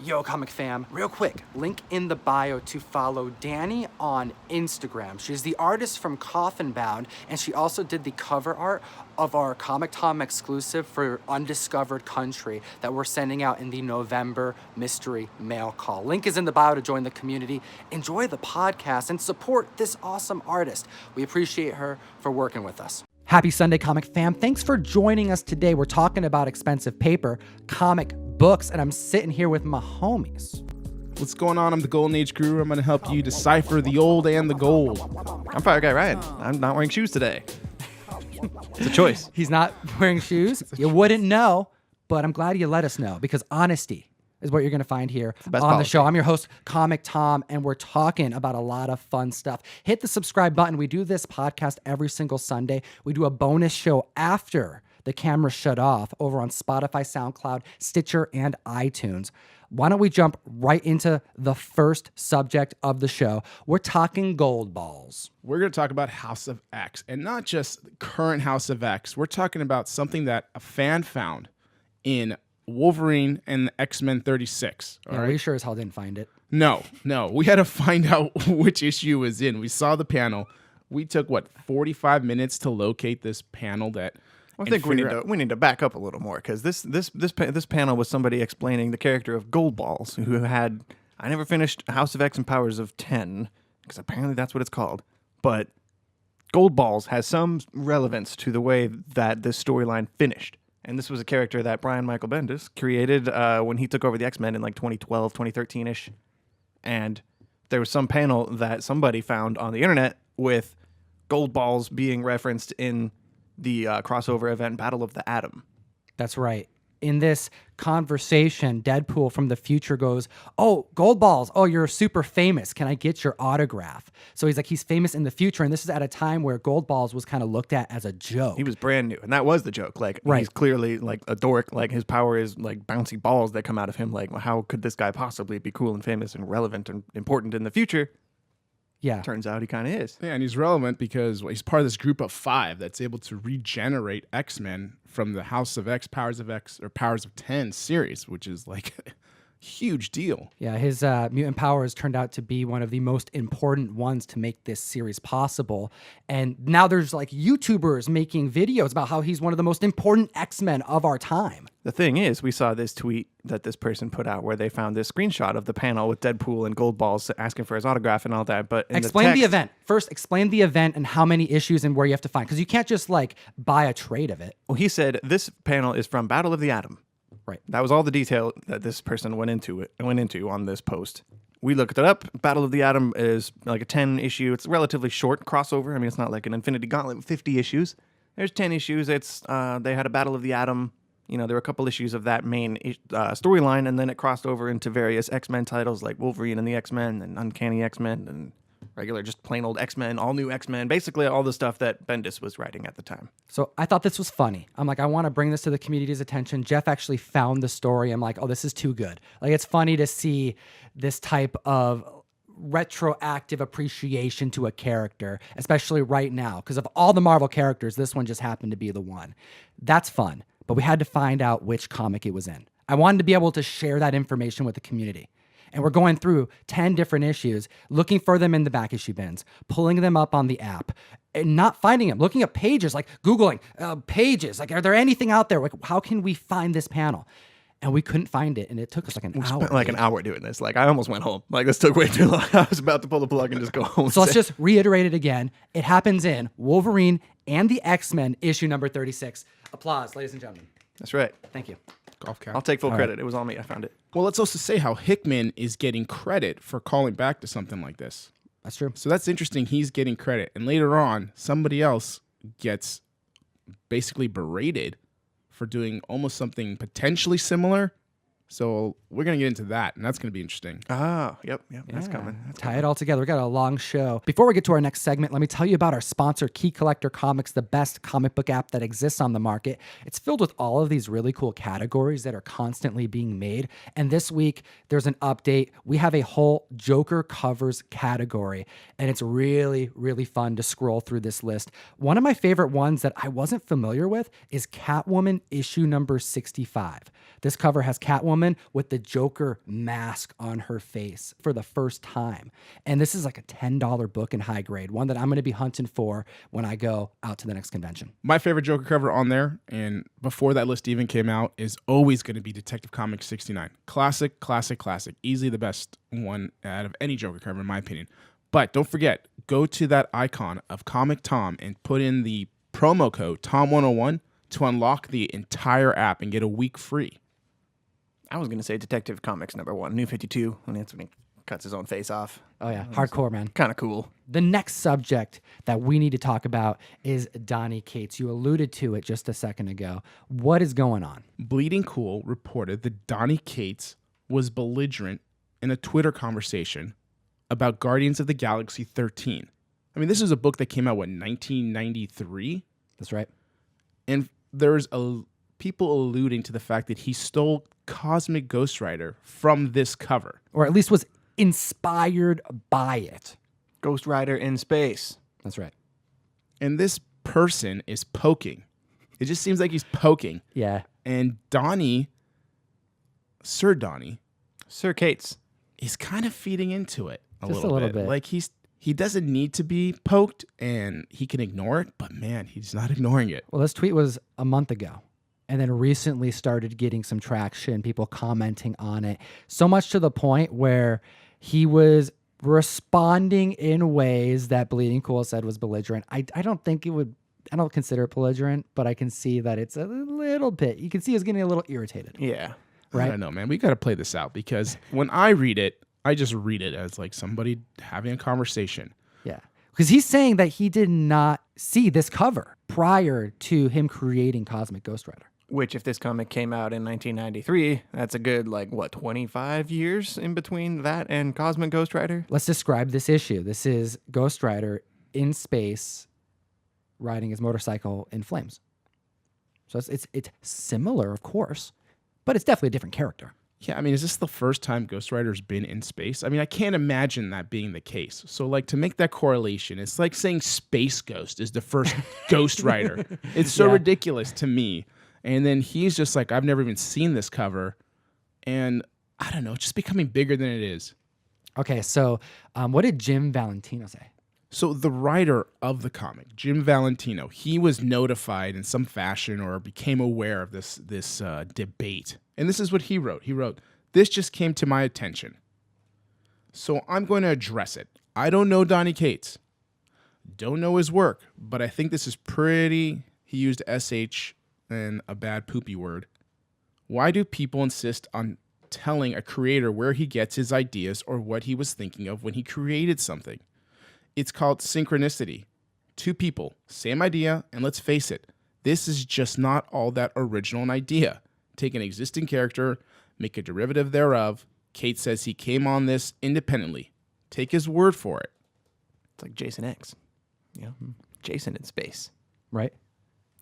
Yo, comic fam, real quick, link in the bio to follow Dani on Instagram. She's the artist from Coffin Bound, and she also did the cover art of our Comic Tom exclusive for Undiscovered Country that we're sending out in the November mystery mail call. Link is in the bio to join the community. Enjoy the podcast and support this awesome artist. We appreciate her for working with us. Happy Sunday, comic fam. Thanks for joining us today. We're talking about expensive paper, comic books, and I'm sitting here with my homies. What's going on? I'm the Golden Age Guru. I'm going to help you decipher the old and the gold. I'm Fire Guy Ryan. I'm not wearing shoes today. It's a choice. He's not wearing shoes. You wouldn't know, but I'm glad you let us know because honesty is what you're going to find here on the show. I'm your host, Comic Tom, and we're talking about a lot of fun stuff. Hit the subscribe button. We do this podcast every single Sunday. We do a bonus show after the camera shut off over on Spotify, SoundCloud, Stitcher, and iTunes. Why don't we jump right into the first subject of the show? We're talking Goldballs. We're going to talk about House of X, and not just current House of X. We're talking about something that a fan found in Wolverine and the X-Men 36. Yeah, right? We sure as hell didn't find it. No. We had to find out which issue was in. We saw the panel. We took, 45 minutes to locate this panel that... I think we need to back up a little more because this panel was somebody explaining the character of Goldballs, who had... I never finished House of X and Powers of 10, because apparently that's what it's called. But Goldballs has some relevance to the way that this storyline finished. And this was a character that Brian Michael Bendis created when he took over the X-Men in 2012, 2013-ish. And there was some panel that somebody found on the internet with Goldballs being referenced in the crossover event Battle of the Atom. That's right. In this conversation, Deadpool from the future goes, "Oh, Goldballs, oh, you're super famous. Can I get your autograph?" So he's famous in the future, and this is at a time where Goldballs was kind of looked at as a joke. He was brand new, and that was the joke. Right. He's clearly a dork. His power is bouncy balls that come out of him. How could this guy possibly be cool and famous and relevant and important in the future? Yeah. Turns out he kind of is. Yeah, and he's relevant because he's part of this group of 5 that's able to regenerate X-Men from the House of X, Powers of X, or Powers of 10 series, which is a huge deal. Yeah, his mutant powers turned out to be one of the most important ones to make this series possible. And now there's YouTubers making videos about how he's one of the most important X-Men of our time. The thing is, we saw this tweet that this person put out where they found this screenshot of the panel with Deadpool and Goldballs asking for his autograph and all that. But explain the event. First, explain the event and how many issues and where you have to find. Because you can't just buy a trade of it. Well, he said this panel is from Battle of the Atom. Right. That was all the detail that this person went into on this post. We looked it up. Battle of the Atom is a 10 issue. It's a relatively short crossover. I mean, it's not like an Infinity Gauntlet with 50 issues. There's 10 issues. It's they had a Battle of the Atom. There were a couple issues of that main storyline, and then it crossed over into various X-Men titles like Wolverine and the X-Men and Uncanny X-Men and regular just plain old X-Men, all new X-Men, basically all the stuff that Bendis was writing at the time. So I thought this was funny. I'm I want to bring this to the community's attention. Jeff actually found the story. I'm oh, this is too good. It's funny to see this type of retroactive appreciation to a character, especially right now, because of all the Marvel characters, this one just happened to be the one. That's fun, but we had to find out which comic it was in. I wanted to be able to share that information with the community. And we're going through 10 different issues, looking for them in the back issue bins, pulling them up on the app, and not finding them, looking at pages, Googling pages. Are there anything out there? How can we find this panel? And we couldn't find it, and it took us an hour. We spent an hour doing this. I almost went home. This took way too long. I was about to pull the plug and just go home. So let's just reiterate it again. It happens in Wolverine and the X-Men issue number 36. Applause, ladies and gentlemen. That's right. Thank you. Golf cap. I'll take full credit. Right. It was all me. I found it. Well, let's also say how Hickman is getting credit for calling back to something like this. That's true. So that's interesting. He's getting credit. And later on, somebody else gets basically berated for doing almost something potentially similar. So we're going to get into that, and that's going to be interesting. Ah, yep, that's coming. Tie it all together. We got a long show. Before we get to our next segment, let me tell you about our sponsor, Key Collector Comics, the best comic book app that exists on the market. It's filled with all of these really cool categories that are constantly being made. And this week, there's an update. We have a whole Joker covers category, and it's really, really fun to scroll through this list. One of my favorite ones that I wasn't familiar with is Catwoman issue number 65. This cover has Catwoman woman with the Joker mask on her face for the first time. And this is like a $10 book in high grade, one that I'm going to be hunting for when I go out to the next convention. My favorite Joker cover on there, and before that list even came out, is always going to be Detective Comics 69. Classic, classic, classic. Easily the best one out of any Joker cover, in my opinion. But don't forget, go to that icon of Comic Tom and put in the promo code TOM101 to unlock the entire app and get a week free. I was going to say Detective Comics #1, New 52, and that's when he cuts his own face off. Oh, yeah. Hardcore, man. Kind of cool. The next subject that we need to talk about is Donny Cates. You alluded to it just a second ago. What is going on? Bleeding Cool reported that Donny Cates was belligerent in a Twitter conversation about Guardians of the Galaxy 13. I mean, this is a book that came out, 1993? That's right. And there's people alluding to the fact that he stole Cosmic Ghost Rider from this cover. Or at least was inspired by it. Ghost Rider in space. That's right. And this person is poking. It just seems like he's poking. Yeah. And Donny, Sir Cates, is kind of feeding into it a Just little a little bit. bit. Like he doesn't need to be poked and he can ignore it, but man, he's not ignoring it. Well, this tweet was a month ago and then recently started getting some traction, people commenting on it, so much to the point where he was responding in ways that Bleeding Cool said was belligerent. I don't consider it belligerent, but I can see that it's a little bit. You can see he's getting a little irritated. Yeah. Right? I don't know, man. We got to play this out because when I read it, I just read it as like somebody having a conversation. Yeah. Because he's saying that he did not see this cover prior to him creating Cosmic Ghost Rider. Which, if this comic came out in 1993, that's a good, 25 years in between that and Cosmic Ghost Rider? Let's describe this issue. This is Ghost Rider in space riding his motorcycle in flames. So it's similar, of course, but it's definitely a different character. Yeah, I mean, is this the first time Ghost Rider's been in space? I mean, I can't imagine that being the case. So, to make that correlation, it's like saying Space Ghost is the first Ghost Rider. It's so ridiculous to me. And then he's just like, I've never even seen this cover. And I don't know, it's just becoming bigger than it is. Okay, so what did Jim Valentino say? So the writer of the comic, Jim Valentino, he was notified in some fashion or became aware of this debate. And this is what he wrote. He wrote, "This just came to my attention, so I'm going to address it. I don't know Donny Cates. Don't know his work, but I think this is pretty..." He used SH and a bad poopy word. "Why do people insist on telling a creator where he gets his ideas or what he was thinking of when he created something? It's called synchronicity. Two people, same idea, and let's face it, this is just not all that original an idea. Take an existing character, make a derivative thereof. Cates says he came on this independently. Take his word for it." It's like Jason X. Jason in space. Right?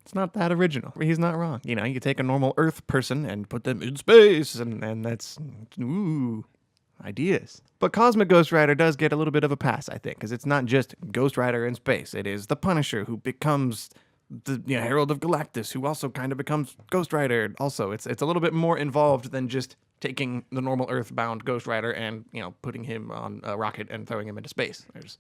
It's not that original. He's not wrong. You could take a normal Earth person and put them in space, and that's, ideas. But Cosmic Ghost Rider does get a little bit of a pass, I think, because it's not just Ghost Rider in space. It is the Punisher who becomes the Herald of Galactus, who also kind of becomes Ghost Rider. Also, it's a little bit more involved than just taking the normal Earth-bound Ghost Rider and putting him on a rocket and throwing him into space. There's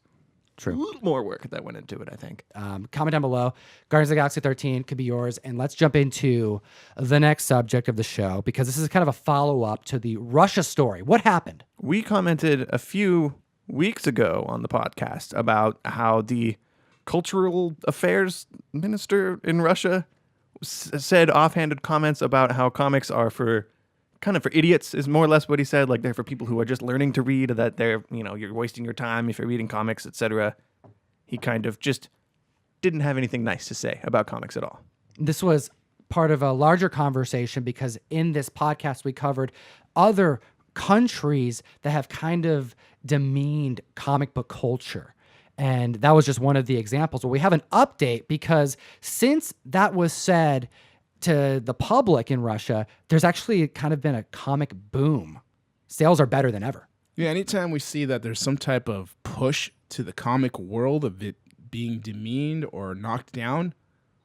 a little more work that went into it, I think. Comment down below. Guardians of the Galaxy 13 could be yours. And let's jump into the next subject of the show, because this is kind of a follow-up to the Russia story. What happened? We commented a few weeks ago on the podcast about how the cultural affairs minister in Russia said offhanded comments about how comics are for idiots, is more or less what he said. Like, they're for people who are just learning to read, that they're, you're wasting your time if you're reading comics, etc. He kind of just didn't have anything nice to say about comics at all. This was part of a larger conversation because in this podcast we covered other countries that have kind of demeaned comic book culture. And that was just one of the examples. Well, we have an update because since that was said to the public in Russia, there's actually kind of been a comic boom. Sales are better than ever. Yeah, anytime we see that there's some type of push to the comic world of it being demeaned or knocked down,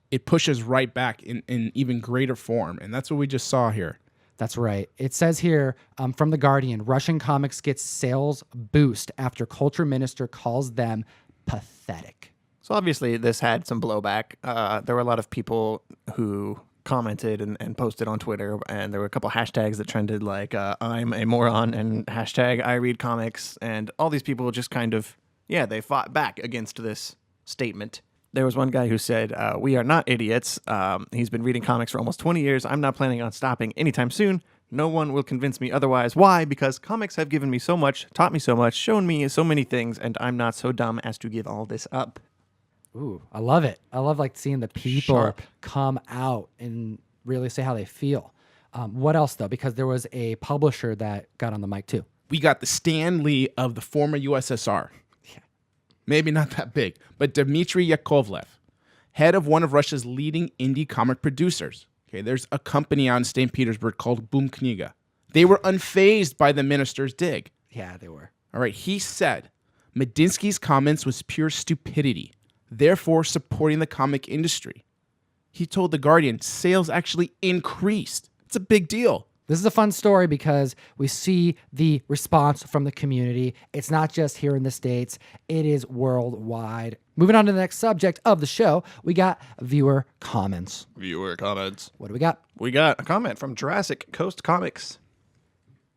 it pushes right back in even greater form. And that's what we just saw here. That's right. It says here from The Guardian, Russian comics gets sales boost after culture minister calls them pathetic. So obviously this had some blowback. There were a lot of people who commented and posted on Twitter, and there were a couple hashtags that trended like I'm a moron and hashtag I read comics, and all these people just kind of, they fought back against this statement. There was one guy who said, we are not idiots. He's been reading comics for almost 20 years. I'm not planning on stopping anytime soon. No one will convince me otherwise. Why? Because comics have given me so much, taught me so much, shown me so many things, and I'm not so dumb as to give all this up. Ooh, I love it. I love like seeing the people Sharp. come out and really say how they feel. What else though? Because there was a publisher that got on the mic too. We got the Stan Lee of the former USSR. Yeah. Maybe not that big, but Dmitry Yakovlev, head of one of Russia's leading indie comic producers. Okay, there's a company out in St. Petersburg called Boom Kniga. They were unfazed by the minister's dig. Yeah, they were. All right, he said Medinsky's comments was pure stupidity, therefore supporting the comic industry. He told The Guardian sales actually increased. It's a big deal. This is a fun story because we see the response from the community. It's not just here in the States, it is worldwide. Moving on to the next subject of the show, we got viewer comments. Viewer comments. What do we got? We got a comment from Jurassic Coast Comics.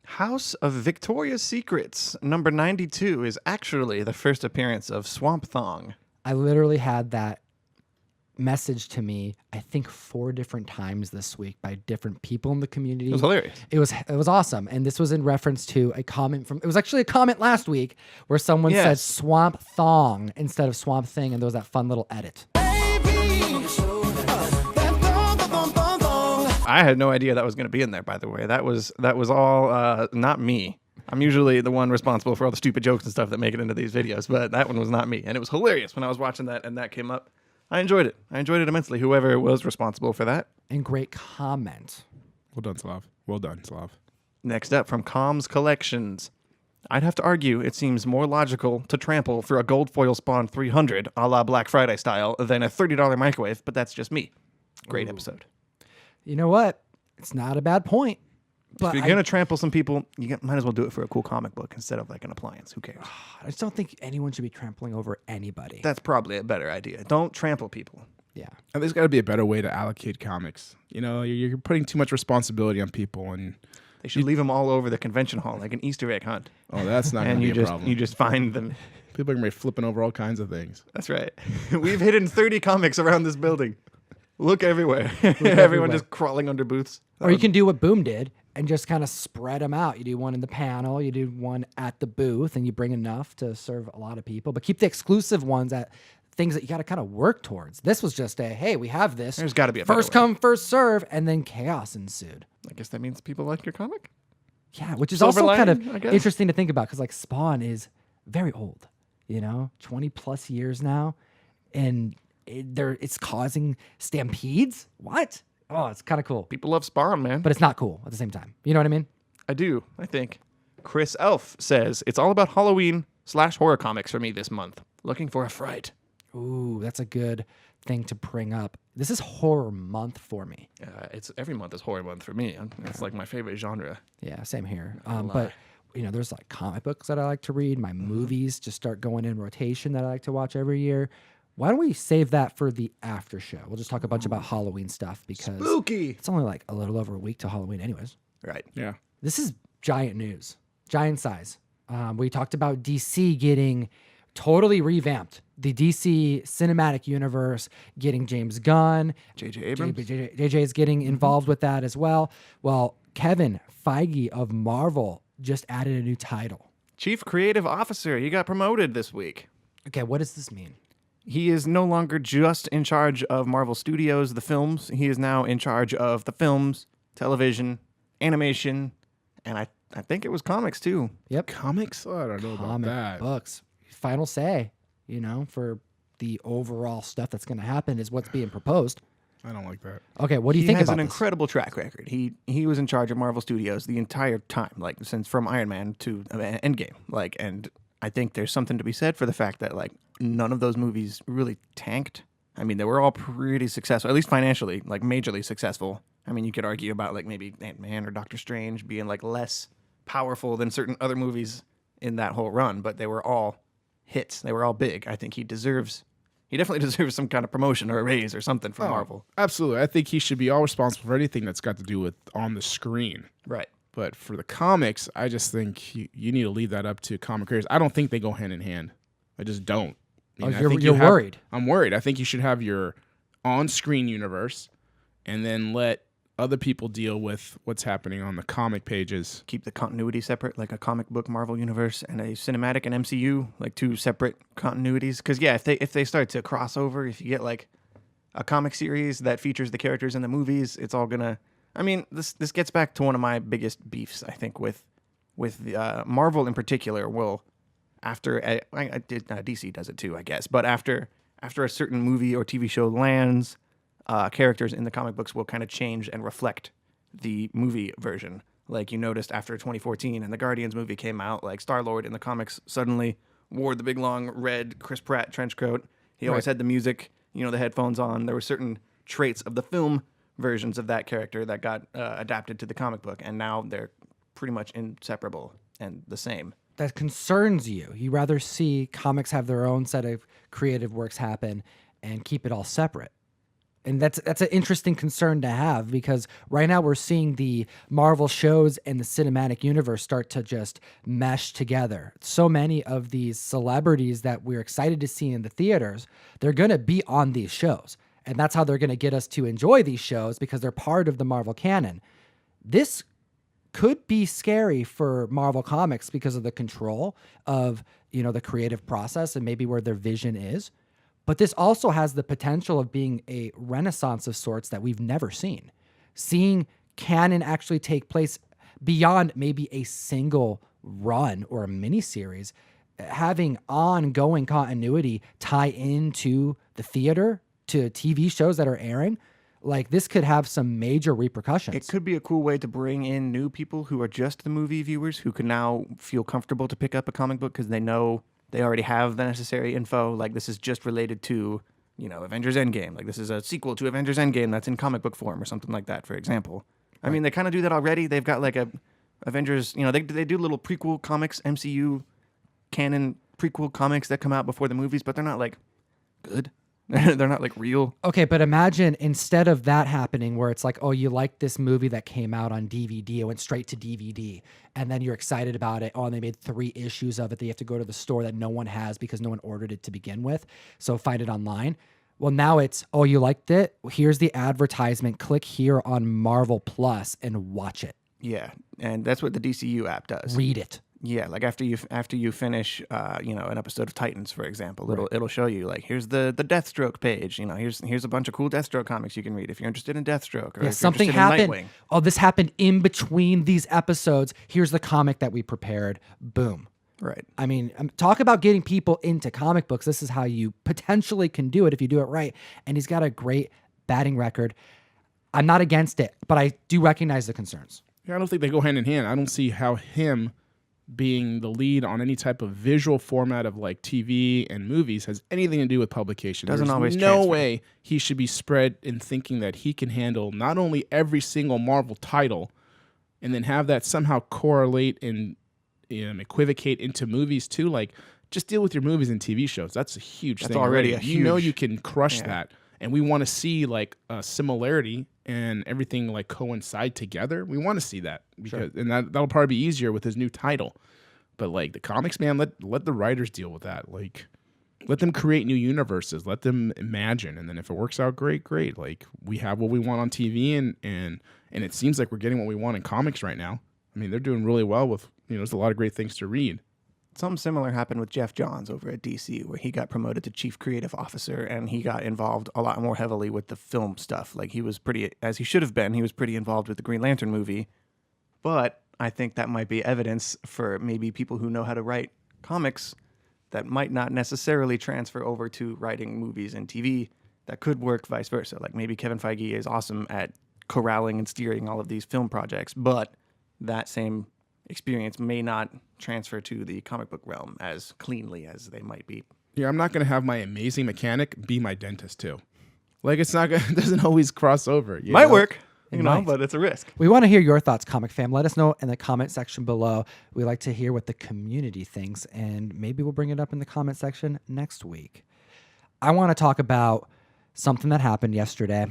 House of Victoria's Secrets, number 92, is actually the first appearance of Swamp Thong. I literally had that message to me, I think 4 different times this week by different people in the community. It was hilarious. It was awesome. And this was in reference to a comment it was actually a comment last week where someone said Yes. Swamp Thong instead of Swamp Thing, and there was that fun little edit. I had no idea that was going to be in there, by the way. That was all not me. I'm usually the one responsible for all the stupid jokes and stuff that make it into these videos, but that one was not me. And it was hilarious when I was watching that and that came up. I enjoyed it. I enjoyed it immensely, whoever was responsible for that. And great comment. Well done, Slav. Well done, Slav. Next up from Comms Collections. I'd have to argue it seems more logical to trample for a gold foil Spawn 300 a la Black Friday style than a $30 microwave, but that's just me. Great episode. You know what? It's not a bad point. But If you're going to trample some people, might as well do it for a cool comic book instead of like an appliance. Who cares? I just don't think anyone should be trampling over anybody. That's probably a better idea. Don't trample people. Yeah. And there's got to be a better way to allocate comics. You know, you're putting too much responsibility on people, and They should leave them all over the convention hall like an Easter egg hunt. oh, that's not going And to you be a just problem. you just find them. People are going to be flipping over all kinds of things. That's right. We've hidden 30 comics around this building. Look everywhere. Everyone everywhere. just crawling under booths. Or you can do what Boom did and just kind of spread them out. You do one in the panel, you do one at the booth, and you bring enough to serve a lot of people. But keep the exclusive ones at things that you got to kind of work towards. This was just hey, we have this. There's gotta be a better first way. come, first serve, and then chaos ensued. I guess that means people like your comic. Yeah, which is Silver also kind lining, I of guess. interesting to think about because like Spawn is very old, 20 plus years now, and it's causing stampedes. What? Oh, it's kind of cool, People love Spawn, man. but it's not cool at the same time. You know what I mean? I do, I think. Chris Elf says, it's all about Halloween/horror comics for me this month. Looking for a fright. Ooh, that's a good thing to bring up. This is horror month for me. It's every month is horror month for me. It's like my favorite genre. Yeah, same here. lie. But there's like comic books that I like to read. My movies just start going in rotation that I like to watch every year. Why don't we save that for the after show? We'll just talk a bunch about Halloween stuff because Spooky. it's only like a little over a week to Halloween anyways. Right. Yeah. This is giant news, giant size. We talked about DC getting totally revamped. The DC cinematic universe getting James Gunn. J.J. Abrams. JJ is getting involved with that as well. Well, Kevin Feige of Marvel just added a new title. Chief Creative Officer. He got promoted this week. Okay, what does this mean? He is no longer just in charge of Marvel Studios, the films. He is now in charge of the films, television, animation, and I think it was comics too. Yep. Comics? Oh, I don't know about Comic that. books. Final say, for the overall stuff that's going to happen is what's being proposed. I don't like that. Okay, what do you He think has about an this? incredible track record. He was in charge of Marvel Studios the entire time, like since from Iron Man to Endgame. And I think there's something to be said for the fact that none of those movies really tanked. I mean, they were all pretty successful, at least financially, majorly successful. I mean, you could argue about like maybe Ant-Man or Doctor Strange being like less powerful than certain other movies in that whole run, but they were all hits. They were all big. I think he definitely deserves some kind of promotion or a raise or something from Marvel. Absolutely. I think he should be all responsible for anything that's got to do with on the screen. Right. But for the comics, I just think you need to leave that up to comic creators. I don't think they go hand in hand. I just don't. I mean, I think you're worried. I'm worried. I think you should have your on-screen universe and then let other people deal with what's happening on the comic pages. Keep the continuity separate, like a comic book Marvel universe and a cinematic and MCU, like two separate continuities. Because yeah, if they start to cross over, if you get like a comic series that features the characters in the movies, it's all gonna. I mean, this gets back to one of my biggest beefs, I think, with Marvel in particular. Will after DC does it too, I guess, but after a certain movie or TV show lands. Characters in the comic books will kind of change and reflect the movie version. Like you noticed after 2014 and the Guardians movie came out, like Star-Lord in the comics suddenly wore the big long red Chris Pratt trench coat. He always had the music, the headphones on. There were certain traits of the film versions of that character that got adapted to the comic book, and now they're pretty much inseparable and the same. That concerns you. You rather see comics have their own set of creative works happen and keep it all separate. And that's an interesting concern to have, because right now we're seeing the Marvel shows and the cinematic universe start to just mesh together. So many of these celebrities that we're excited to see in the theaters, they're going to be on these shows. And that's how they're going to get us to enjoy these shows, because they're part of the Marvel canon. This could be scary for Marvel Comics because of the control of, the creative process and maybe where their vision is. But this also has the potential of being a renaissance of sorts that we've never seen. Seeing canon actually take place beyond maybe a single run or a miniseries, having ongoing continuity tie into the theater, to TV shows that are airing, like this could have some major repercussions. It could be a cool way to bring in new people who are just the movie viewers who can now feel comfortable to pick up a comic book because they know they already have the necessary info. Like this is just related to, Avengers Endgame. Like this is a sequel to Avengers Endgame that's in comic book form or something like that, for example. I mean, they kind of do that already. They've got like a Avengers, they do little prequel comics, MCU canon prequel comics that come out before the movies, but they're not like good. They're not like real. Okay, but imagine instead of that happening where it's like, oh, you like this movie that came out on DVD, it went straight to DVD, and then you're excited about it. Oh, and they made 3 issues of it that you have to go to the store that no one has because no one ordered it to begin with. So find it online. Well, now it's, oh, you liked it? Here's the advertisement. Click here on Marvel Plus and watch it. Yeah, and that's what the DCU app does. Read it. Yeah, like after you finish, an episode of Titans, for example, it'll show you like here's the Deathstroke page. Here's a bunch of cool Deathstroke comics you can read if you're interested in Deathstroke or if something you're interested happened. in Nightwing. Oh, this happened in between these episodes. Here's the comic that we prepared. Boom. Right. I mean, talk about getting people into comic books. This is how you potentially can do it if you do it right. And he's got a great batting record. I'm not against it, but I do recognize the concerns. Yeah, I don't think they go hand in hand. I don't see how him being the lead on any type of visual format of like TV and movies has anything to do with publication. Doesn't There's always no transfer. way he should be spread in thinking that he can handle not only every single Marvel title and then have that somehow correlate and equivocate into movies too. Like, just deal with your movies and TV shows. That's a huge That's thing already a You know huge- you can crush Yeah. that. And we want to see like a similarity and everything like coincide together. We want to see that because and that'll probably be easier with his new title. But like the comics, man, let the writers deal with that. Like, let them create new universes. Let them imagine, and then if it works out, great. Like we have what we want on TV, and it seems like we're getting what we want in comics right now. I mean, they're doing really well with there's a lot of great things to read. Something similar happened with Jeff Johns over at DC, where he got promoted to chief creative officer, and he got involved a lot more heavily with the film stuff. Like he was pretty, as he should have been, he was pretty involved with the Green Lantern movie. But I think that might be evidence for maybe people who know how to write comics that might not necessarily transfer over to writing movies and TV. That could work vice versa. Like maybe Kevin Feige is awesome at corralling and steering all of these film projects, but that same experience may not transfer to the comic book realm as cleanly as they might be. Yeah, I'm not gonna have my amazing mechanic be my dentist too. Like it doesn't always cross over. Might work. It might. but it's a risk. We want to hear your thoughts, comic fam. Let us know in the comment section below. We like to hear what the community thinks, and maybe we'll bring it up in the comment section next week. I want to talk about something that happened yesterday.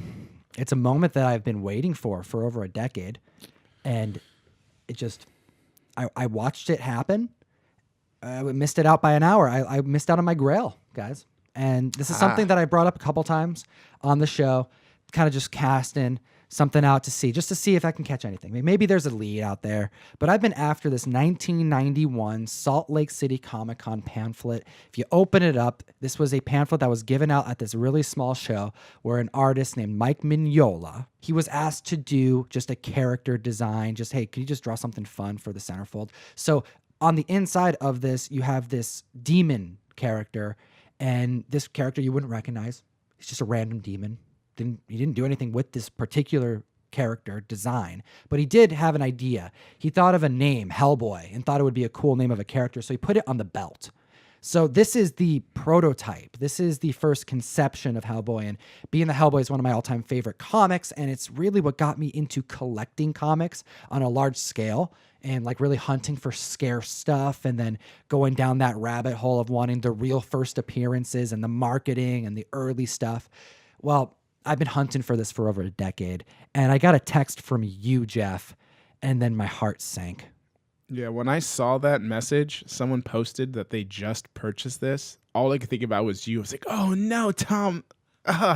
It's a moment that I've been waiting for over a decade, and it just, I watched it happen. I missed it out by an hour. I missed out on my Grail, guys. And this is something that I brought up a couple times on the show, kind of just casting something out to see, just to see if I can catch anything. Maybe there's a lead out there, but I've been after this 1991 Salt Lake City Comic-Con pamphlet. If you open it up, this was a pamphlet that was given out at this really small show where an artist named Mike Mignola, he was asked to do just a character design, just, hey, could you just draw something fun for the centerfold? So on the inside of this, you have this demon character, and this character you wouldn't recognize. It's just a random demon. He didn't do anything with this particular character design, but he did have an idea. He thought of a name, Hellboy, and thought it would be a cool name of a character, so he put it on the belt. So this is the prototype. This is the first conception of Hellboy, and Being the Hellboy is one of my all-time favorite comics, and it's really what got me into collecting comics on a large scale and like really hunting for scarce stuff and then going down that rabbit hole of wanting the real first appearances and the marketing and the early stuff. Well, I've been hunting for this for over a decade, and I got a text from you, Jeff, and then my heart sank. Yeah, when I saw that message, someone posted that they just purchased this. All I could think about was you. I was like, "Oh no, Tom!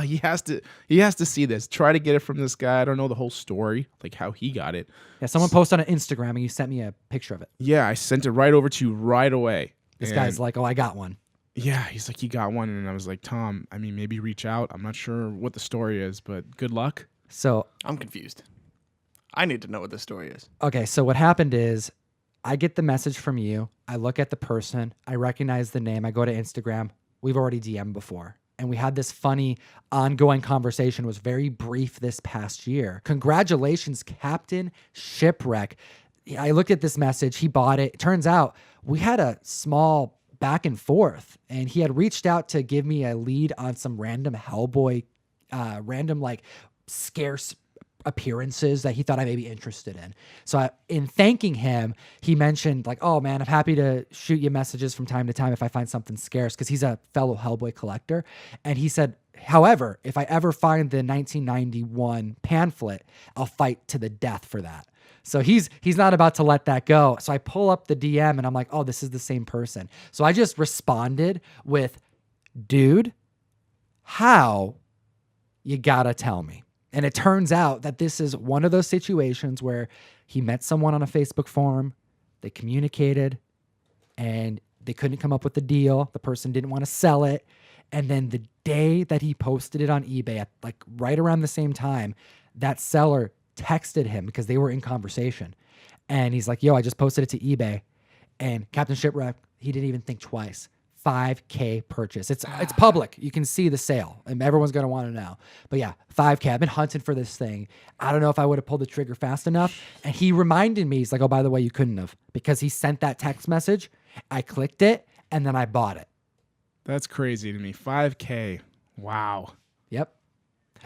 He has to see this. Try to get it from this guy. I don't know the whole story, like how he got it." Yeah, someone posted on Instagram, and you sent me a picture of it. Yeah, I sent it right over to you right away. This guy's like, "Oh, I got one." Yeah, he's like, "You got one," and I was like, "Tom, I mean, maybe reach out. I'm not sure what the story is, but good luck." So I'm confused. I need to know what this story is. okay, so what happened is, I get the message from you. I look at the person. I recognize the name. I go to Instagram. We've already DM'd before. And we had this funny ongoing conversation. It was very brief this past year. Congratulations, Captain Shipwreck. I looked at this message. He bought it. It turns out we had a small back and forth. And he had reached out to give me a lead on some random Hellboy, random like scarce appearances that he thought I may be interested in. So in thanking him, he mentioned like, "Oh man, I'm happy to shoot you messages from time to time if I find something scarce," because he's a fellow Hellboy collector. And he said, "However, if I ever find the 1991 pamphlet, I'll fight to the death for that." So he's not about to let that go. So I pull up the DM and I'm like, "Oh, this is the same person." So I just responded with, "Dude, how? You gotta tell me." And it turns out that this is one of those situations where he met someone on a Facebook forum, they communicated, and they couldn't come up with a deal. The person didn't want to sell it. And then the day that he posted it on eBay, at like right around the same time, that seller texted him because they were in conversation. And he's like, "Yo, I just posted it to eBay." And Captain Shipwreck, he didn't even think twice. $5K purchase. It's public. You can see the sale, and everyone's going to want to know. But yeah, $5K. I've been hunting for this thing. I don't know if I would have pulled the trigger fast enough. And he reminded me, he's like, "Oh, by the way, you couldn't have," because he sent that text message. I clicked it, and then I bought it. That's crazy to me. 5K. Wow. Yep.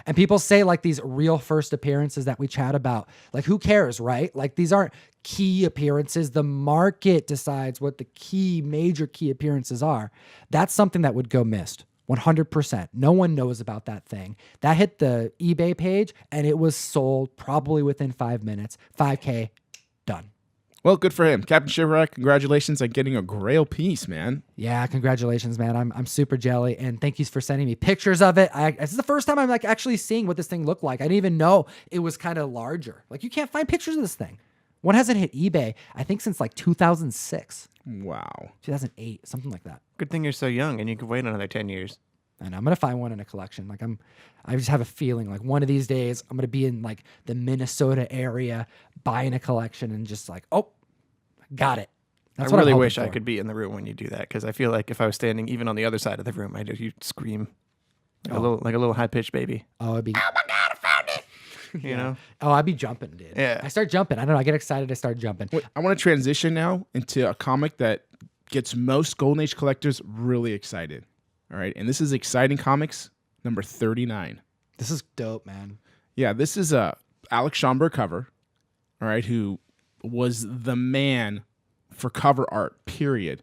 And people say like these real first appearances that we chat about, like who cares, right? Like these aren't key appearances. The market decides what the major key appearances are. That's something that would go missed 100%. No one knows about that thing. That hit the eBay page and it was sold probably within 5 minutes. 5K, done. Well, good for him. Captain Shipwreck, congratulations on getting a Grail piece, man. Yeah, congratulations, man. I'm super jelly, and thank you for sending me pictures of it. This is the first time I'm like actually seeing what this thing looked like. I didn't even know it was kind of larger. Like you can't find pictures of this thing. One hasn't hit eBay, I think, since like 2006, Wow. 2008, something like that. Good thing you're so young and you can wait another 10 years. And I'm gonna find one in a collection. Like I just have a feeling like one of these days I'm gonna be in like the Minnesota area buying a collection and just like, oh, got it. That's I what I'm really hoping wish I for. could be in the room when you do that, because I feel like if I was standing even on the other side of the room, you'd scream like a little high pitched baby. Oh, it'd be. Oh my God, I found it! You know? Oh, I'd be jumping, dude. Yeah. I start jumping. I don't know. I get excited. I start jumping. Wait, I want to transition now into a comic that gets most Golden Age collectors really excited. All right. And this is Exciting Comics number 39. This is dope, man. Yeah, this is a Alex Schomburg cover, all right, who was the man for cover art, period.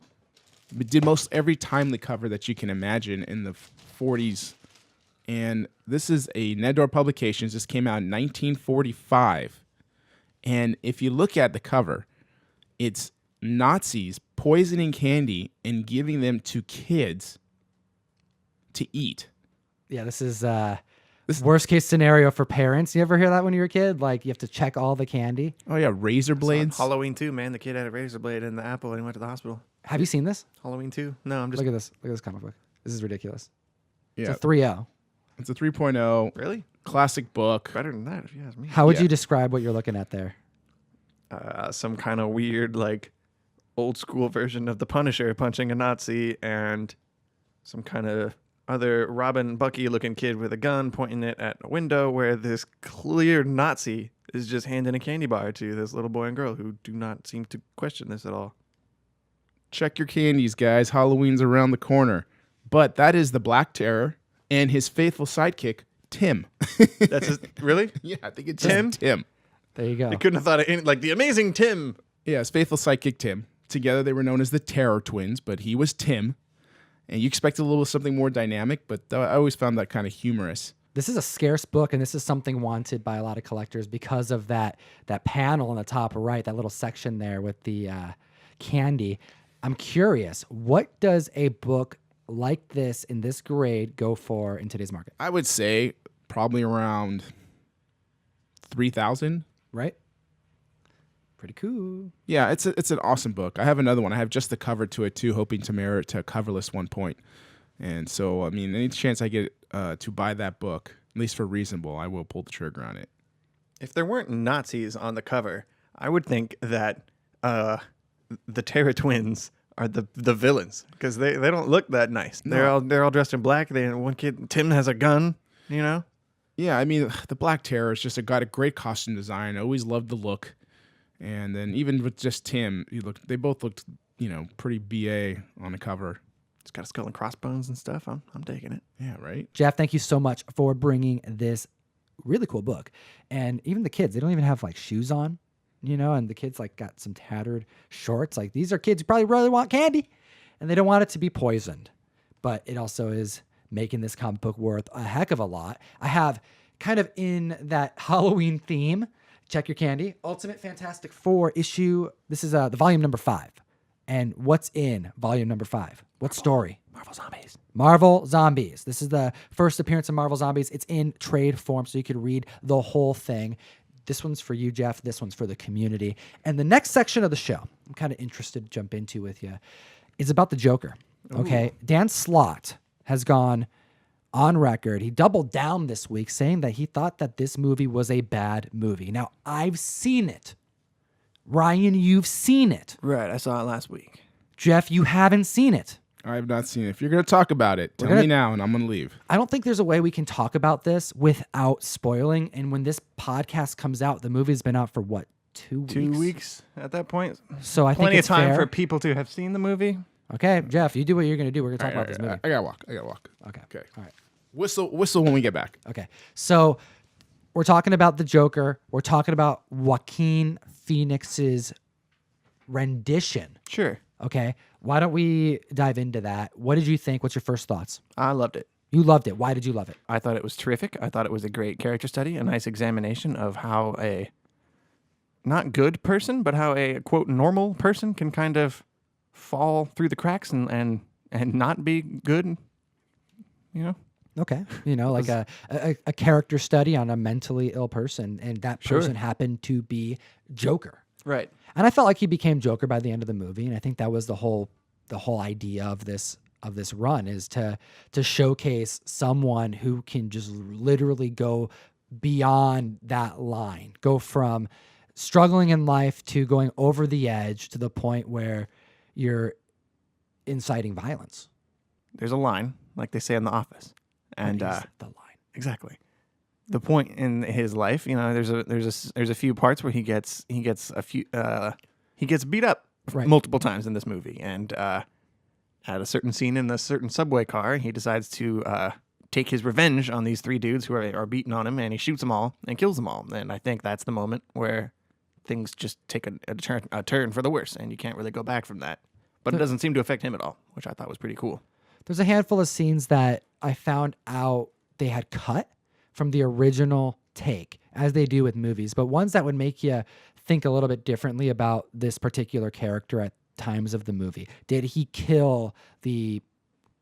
Did most every timely cover that you can imagine in the 40s. And this is a Nedor Publications. This came out in 1945. And if you look at the cover, it's Nazis poisoning candy and giving them to kids to eat. Yeah, this is worst case scenario for parents. You ever hear that when you were a kid? Like you have to check all the candy. Oh yeah, razor blades. Halloween 2, man. The kid had a razor blade in the apple and he went to the hospital. Have you seen this? Halloween 2? No, I'm just... Look at this. Look at this comic book. This is ridiculous. Yeah, It's a 3.0. it's a 3.0. Really? Classic book. Better than that, if you ask me. How would Yeah. you describe what you're looking at there? Some kind of weird, like, old school version of the Punisher punching a Nazi and some kind of other Robin Bucky looking kid with a gun pointing it at a window where this clear Nazi is just handing a candy bar to this little boy and girl who do not seem to question this at all. Check your candies, guys. Halloween's around the corner. But that is the Black Terror and his faithful sidekick, Tim. That's just, really? Yeah, I think it's Tim? just Tim. There you go. They couldn't have thought of any, like the amazing Tim. Yeah, his faithful sidekick, Tim. Together they were known as the Terror Twins, but he was Tim. And you expected a little something more dynamic, but I always found that kind of humorous. This is a scarce book, and this is something wanted by a lot of collectors because of that panel on the top right, that little section there with the candy. I'm curious, what does a book like this in this grade go for in today's market? I would say probably around 3,000. Right? Pretty cool. Yeah, it's an awesome book. I have another one. I have just the cover to it too, hoping to merit to coverless one point. And so, I mean, any chance I get to buy that book, at least for reasonable, I will pull the trigger on it. If there weren't Nazis on the cover, I would think that the Terror Twins are the villains because they don't look that nice. No. They're all dressed in black. One kid, Tim, has a gun. You know. Yeah, I mean, the Black Terror is just got a great costume design. I always loved the look. And then even with just Tim, they both looked, pretty BA on the cover. It's got a skull and crossbones and stuff. I'm digging it. Yeah, right? Jeff, thank you so much for bringing this really cool book. And even the kids, they don't even have like shoes on, and the kids like got some tattered shorts. Like these are kids who probably really want candy and they don't want it to be poisoned. But it also is making this comic book worth a heck of a lot. I have kind of in that Halloween theme, check your candy, Ultimate Fantastic Four issue. This is the volume number 5. And what's in volume number 5? What story? Marvel Zombies. Marvel Zombies. This is the first appearance of Marvel Zombies. It's in trade form, so you could read the whole thing. This one's for you, Jeff. This one's for the community. And the next section of the show, I'm kind of interested to jump into with you, is about the Joker. Okay, Dan Slott has gone on record. He doubled down this week saying that he thought that this movie was a bad movie. Now, I've seen it. Ryan, you've seen it. Right, I saw it last week. Jeff, you haven't seen it. I have not seen it. If you're going to talk about it, tell me now and I'm going to leave. I don't think there's a way we can talk about this without spoiling. And when this podcast comes out, the movie's been out for what, 2 weeks? 2 weeks at that point. So I think Plenty of it's time fair. for people to have seen the movie. Okay, Jeff, you do what you're going to do. We're going to talk about this movie. I got to walk. Okay. Okay. All right. Whistle when we get back. Okay. So we're talking about the Joker. We're talking about Joaquin Phoenix's rendition. Sure. Okay. Why don't we dive into that? What did you think? What's your first thoughts? I loved it. You loved it. Why did you love it? I thought it was terrific. I thought it was a great character study, a nice examination of how a not good person, but how a quote normal person can kind of fall through the cracks and not be good. Okay. Like a character study on a mentally ill person, and that person happened to be Joker. Right. And I felt like he became Joker by the end of the movie, and I think that was the whole idea of this run, is to showcase someone who can just literally go beyond that line, go from struggling in life to going over the edge to the point where you're inciting violence. There's a line, like they say in The Office, and What is the line? exactly. The point in his life, there's a few parts where he gets beat up Right. multiple times in this movie, and at a certain scene in a certain subway car, he decides to take his revenge on these 3 dudes who are beating on him, and he shoots them all and kills them all. And I think that's the moment where things just take a turn for the worse, and you can't really go back from that. But it doesn't seem to affect him at all, which I thought was pretty cool. There's a handful of scenes that I found out they had cut from the original take, as they do with movies, but ones that would make you think a little bit differently about this particular character at times of the movie. Did he kill the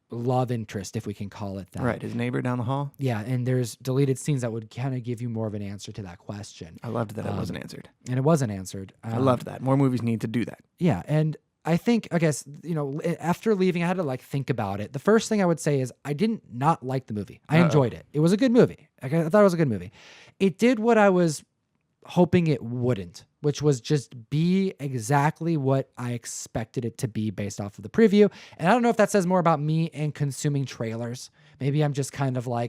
love interest, if we can call it that? Right, his neighbor down the hall. Yeah, and there's deleted scenes that would kind of give you more of an answer to that question. I loved that it wasn't answered. And it wasn't answered. I loved that. More movies need to do that. Yeah, and I think, I guess, after leaving, I had to think about it. The first thing I would say is I didn't not like the movie. I enjoyed it. It was a good movie. I thought it was a good movie. It did what I was hoping it wouldn't, which was just be exactly what I expected it to be based off of the preview. And I don't know if that says more about me and consuming trailers. Maybe I'm just kind of I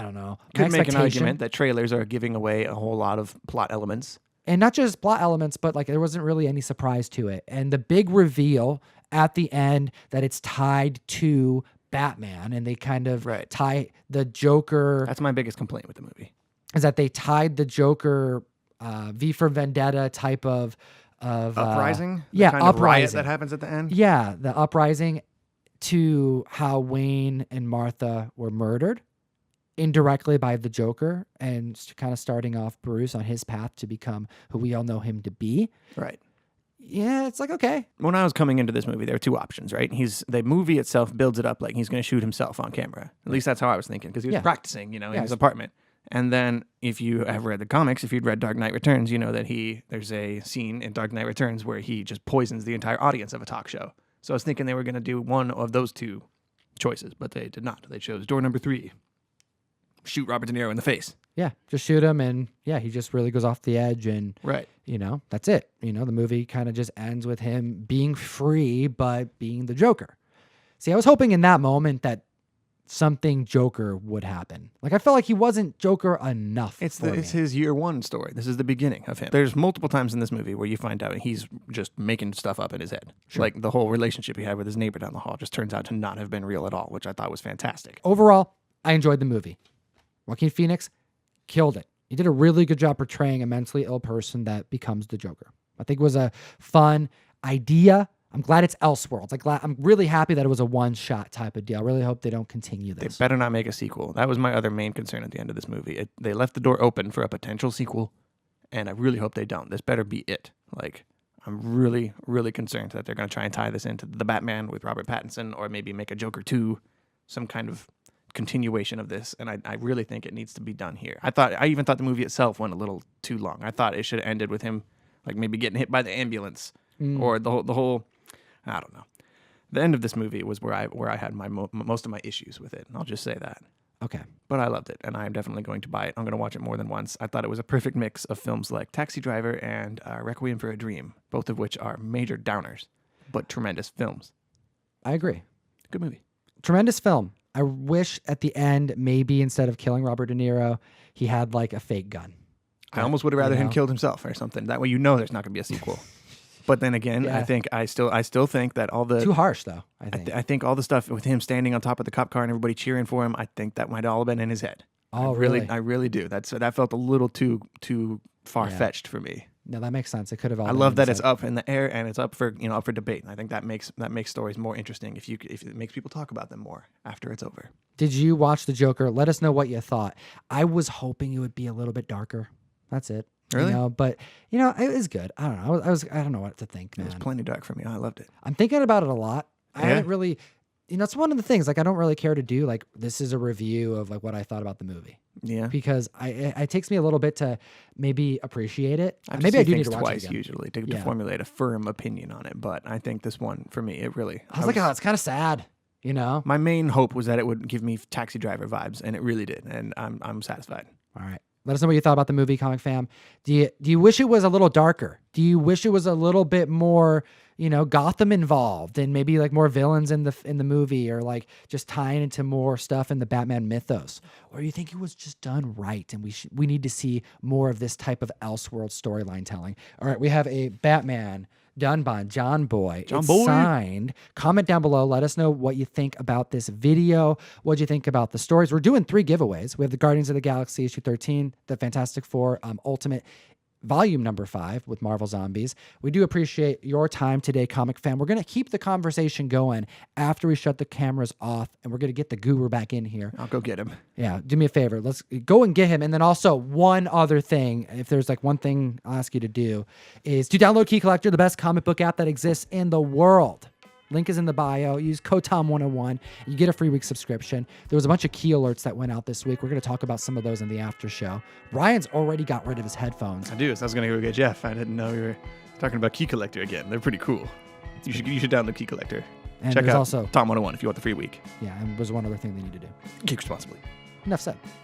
don't know. Could make an argument that trailers are giving away a whole lot of plot elements. And not just plot elements, but there wasn't really any surprise to it. And the big reveal at the end that it's tied to Batman, and they kind of tie the Joker. That's my biggest complaint with the movie. Is that they tied the Joker V for Vendetta type of uprising? Yeah, kind of riot uprising that happens at the end? Yeah, the uprising to how Wayne and Martha were murdered indirectly by the Joker, and kind of starting off Bruce on his path to become who we all know him to be. Right. Yeah, it's okay. When I was coming into this movie, there were 2 options, right? The movie itself builds it up like he's going to shoot himself on camera. At least that's how I was thinking, because he was practicing, in his apartment. And then if you have read the comics, if you'd read Dark Knight Returns, you know that there's a scene in Dark Knight Returns where he just poisons the entire audience of a talk show. So I was thinking they were going to do one of those 2 choices, but they did not. They chose door number 3. Shoot Robert De Niro in the face. Yeah, just shoot him, and he just really goes off the edge, and that's it. The movie kind of just ends with him being free, but being the Joker. See, I was hoping in that moment that something Joker would happen. I felt like he wasn't Joker enough. It's his year 1 story. This is the beginning of him. There's multiple times in this movie where you find out he's just making stuff up in his head. Sure. Like the whole relationship he had with his neighbor down the hall just turns out to not have been real at all, which I thought was fantastic. Overall, I enjoyed the movie. Joaquin Phoenix killed it. He did a really good job portraying a mentally ill person that becomes the Joker. I think it was a fun idea. I'm glad it's Elseworlds. I'm really happy that it was a one-shot type of deal. I really hope they don't continue this. They better not make a sequel. That was my other main concern at the end of this movie. They left the door open for a potential sequel, and I really hope they don't. This better be it. I'm really, really concerned that they're going to try and tie this into the Batman with Robert Pattinson, or maybe make a Joker 2, some kind of continuation of this, and I really think it needs to be done here. I even thought the movie itself went a little too long. I thought it should have ended with him maybe getting hit by the ambulance, or the whole I don't know. The end of this movie was where I had most of my issues with it. I'll just say that. Okay. But I loved it, and I'm definitely going to buy it. I'm going to watch it more than once. I thought it was a perfect mix of films like Taxi Driver and Requiem for a Dream, both of which are major downers, but tremendous films. I agree. Good movie. Tremendous film. I wish at the end, maybe instead of killing Robert De Niro, he had a fake gun. I almost would have rather him killed himself or something. That way there's not going to be a sequel. But then again, I think I still think that all the too harsh though. I think all the stuff with him standing on top of the cop car and everybody cheering for him, I think that might all have been in his head. Oh, really? I really do. That felt a little too far fetched for me. No, that makes sense. It could have all. I love that it's up in the air and it's up for debate. And I think that makes stories more interesting if it makes people talk about them more after it's over. Did you watch The Joker? Let us know what you thought. I was hoping it would be a little bit darker. That's it. Really? But it was good. I don't know. I don't know what to think, man. It was plenty dark for me. I loved it. I'm thinking about it a lot. I haven't really, it's one of the things, I don't really care to do, this is a review of what I thought about the movie. Yeah. Because it takes me a little bit to maybe appreciate it. Maybe I do need to watch twice it again. Usually to formulate a firm opinion on it. But I think this one, for me, it really... I was oh, it's kind of sad, My main hope was that it would give me Taxi Driver vibes, and it really did. And I'm satisfied. All right. Let us know what you thought about the movie, Comic Fam. Do you wish it was a little darker? Do you wish it was a little bit more, Gotham involved, and maybe more villains in the movie, or just tying into more stuff in the Batman mythos? Or do you think it was just done right, and we need to see more of this type of Elseworld storyline telling? All right, we have a Batman Done by John Boy. John It's Boy. signed. Comment down below. Let us know what you think about this video. What you think about the stories. We're doing 3 giveaways. We have the Guardians of the Galaxy issue 13, the Fantastic Four Ultimate Volume number 5 with Marvel Zombies. We do appreciate your time today, comic fan. We're going to keep the conversation going after we shut the cameras off, and we're going to get the guru back in here. I'll go get him. Yeah, do me a favor. Let's go and get him. And then also one other thing, if there's like one thing I'll ask you to do, is to download Key Collector, the best comic book app that exists in the world. Link is in the bio. Use code TOM101. You get a free week subscription. There was a bunch of key alerts that went out this week. We're going to talk about some of those in the after show. Ryan's already got rid of his headphones. I do. So I was going to go get Jeff. I didn't know you were talking about Key Collector again. They're pretty cool. You should download Key Collector. And Check there's out also Tom 101 if you want the free week. Yeah, and there's one other thing they need to do. Geek responsibly. Enough said.